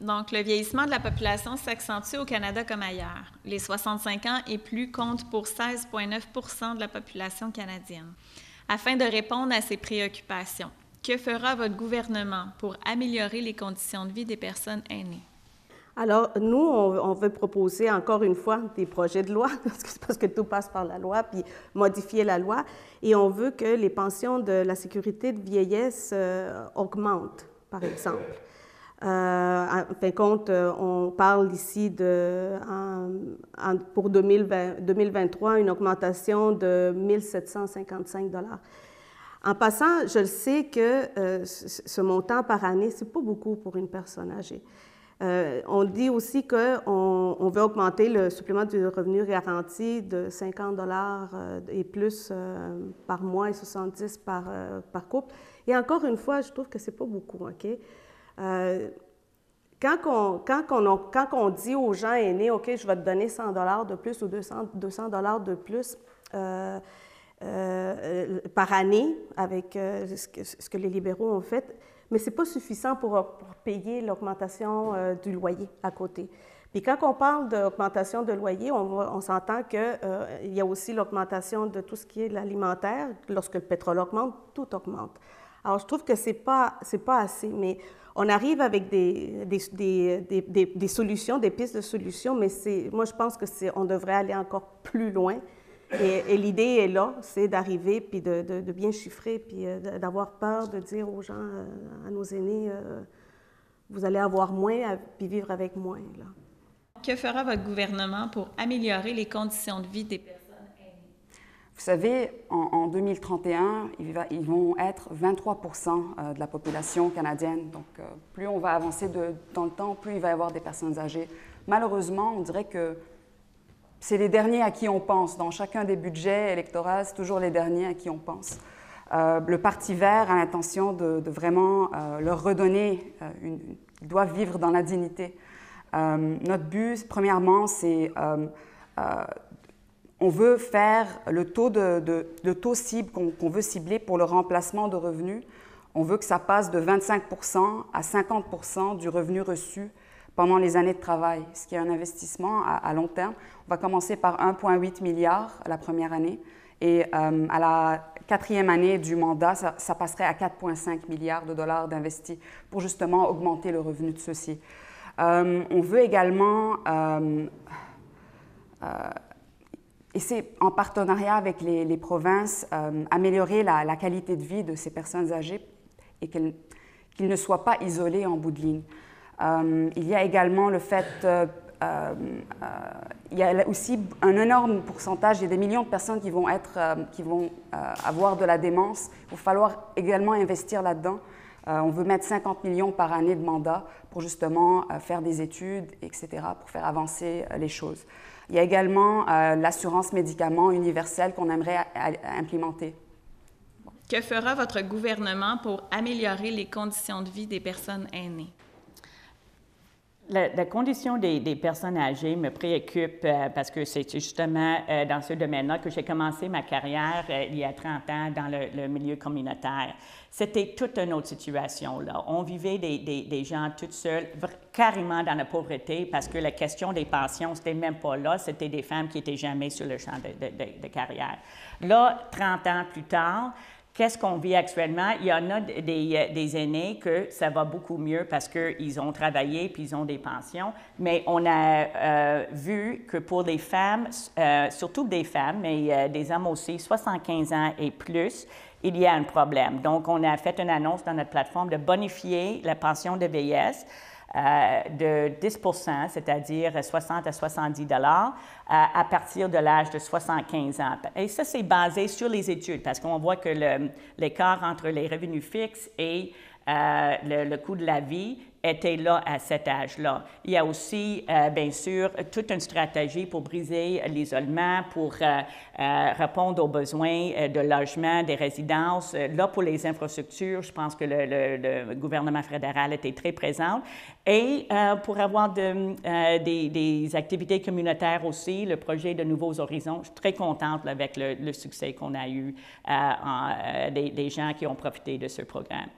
Donc, le vieillissement de la population s'accentue au Canada comme ailleurs. Les 65 ans et plus comptent pour 16,9 % de la population canadienne. Afin de répondre à ces préoccupations, que fera votre gouvernement pour améliorer les conditions de vie des personnes aînées? Alors, nous, on veut proposer encore une fois des projets de loi, parce que tout passe par la loi, puis modifier la loi, et on veut que les pensions de la sécurité de vieillesse augmentent, par exemple. En fin de compte, on parle ici de, pour 2023, une augmentation de 1 755 $. En passant, je le sais que ce montant par année, ce n'est pas beaucoup pour une personne âgée. On dit aussi qu'on veut augmenter le supplément du revenu garanti de 50 $ et plus par mois et 70 par couple. Et encore une fois, je trouve que ce n'est pas beaucoup, OK? Quand on dit aux gens aînés, OK, je vais te donner 100 $ de plus ou 200 $ de plus par année avec ce que les libéraux ont fait, mais ce n'est pas suffisant pour payer l'augmentation du loyer à côté. Puis quand on parle d'augmentation de loyer, on s'entend qu'il y a aussi l'augmentation de tout ce qui est l'alimentaire. Lorsque le pétrole augmente, tout augmente. Alors, je trouve que ce n'est pas assez, mais on arrive avec des solutions, des pistes de solutions, mais moi, je pense qu'on devrait aller encore plus loin. Et l'idée est là, c'est d'arriver puis de bien chiffrer, puis d'avoir peur de dire aux gens, à nos aînés, vous allez avoir moins, puis vivre avec moins. Là. Que fera votre gouvernement pour améliorer les conditions de vie des personnes aînées? Vous savez, en 2031, ils vont être 23 % de la population canadienne. Donc, plus on va avancer dans le temps, plus il va y avoir des personnes âgées. Malheureusement, on dirait que c'est les derniers à qui on pense. Dans chacun des budgets électoraux, c'est toujours les derniers à qui on pense. Le Parti vert a l'intention de vraiment leur redonner, ils doivent vivre dans la dignité. Notre but, premièrement, c'est on veut faire le taux cible qu'on veut cibler pour le remplacement de revenus. On veut que ça passe de 25 % à 50 % du revenu reçu pendant les années de travail, ce qui est un investissement à long terme. On va commencer par 1,8 milliard la première année et à la 4e année du mandat, ça passerait à 4,5 milliards de dollars d'investis pour justement augmenter le revenu de ceux-ci. On veut également, et c'est en partenariat avec les provinces, améliorer la qualité de vie de ces personnes âgées et qu'ils ne soient pas isolés en bout de ligne. Il y a également le fait, il y a aussi un énorme pourcentage, il y a des millions de personnes qui vont avoir de la démence. Il va falloir également investir là-dedans. On veut mettre 50 millions par année de mandat pour justement faire des études, etc., pour faire avancer les choses. Il y a également l'assurance médicaments universelle qu'on aimerait implémenter. Que fera votre gouvernement pour améliorer les conditions de vie des personnes aînées? La condition des personnes âgées me préoccupe parce que c'est justement dans ce domaine-là que j'ai commencé ma carrière il y a 30 ans dans le milieu communautaire. C'était toute une autre situation, là. On vivait des gens toutes seuls, carrément dans la pauvreté parce que la question des pensions, c'était même pas là. C'était des femmes qui n'étaient jamais sur le champ de carrière. Là, 30 ans plus tard, qu'est-ce qu'on vit actuellement? Il y en a des aînés que ça va beaucoup mieux parce qu'ils ont travaillé puis ils ont des pensions, mais on a vu que pour les femmes, surtout des femmes, mais des hommes aussi, 75 ans et plus, il y a un problème. Donc, on a fait une annonce dans notre plateforme de bonifier la pension de vieillesse de 10 %, c'est-à-dire 60 à 70 $ à partir de l'âge de 75 ans. Et ça, c'est basé sur les études, parce qu'on voit que l'écart entre les revenus fixes et le coût de la vie était là à cet âge-là. Il y a aussi, bien sûr, toute une stratégie pour briser l'isolement, pour répondre aux besoins de logement, des résidences. Là, pour les infrastructures, je pense que le gouvernement fédéral était très présent. Et pour avoir des activités communautaires aussi, le projet de Nouveaux Horizons, je suis très contente là, avec le succès qu'on a eu des gens qui ont profité de ce programme.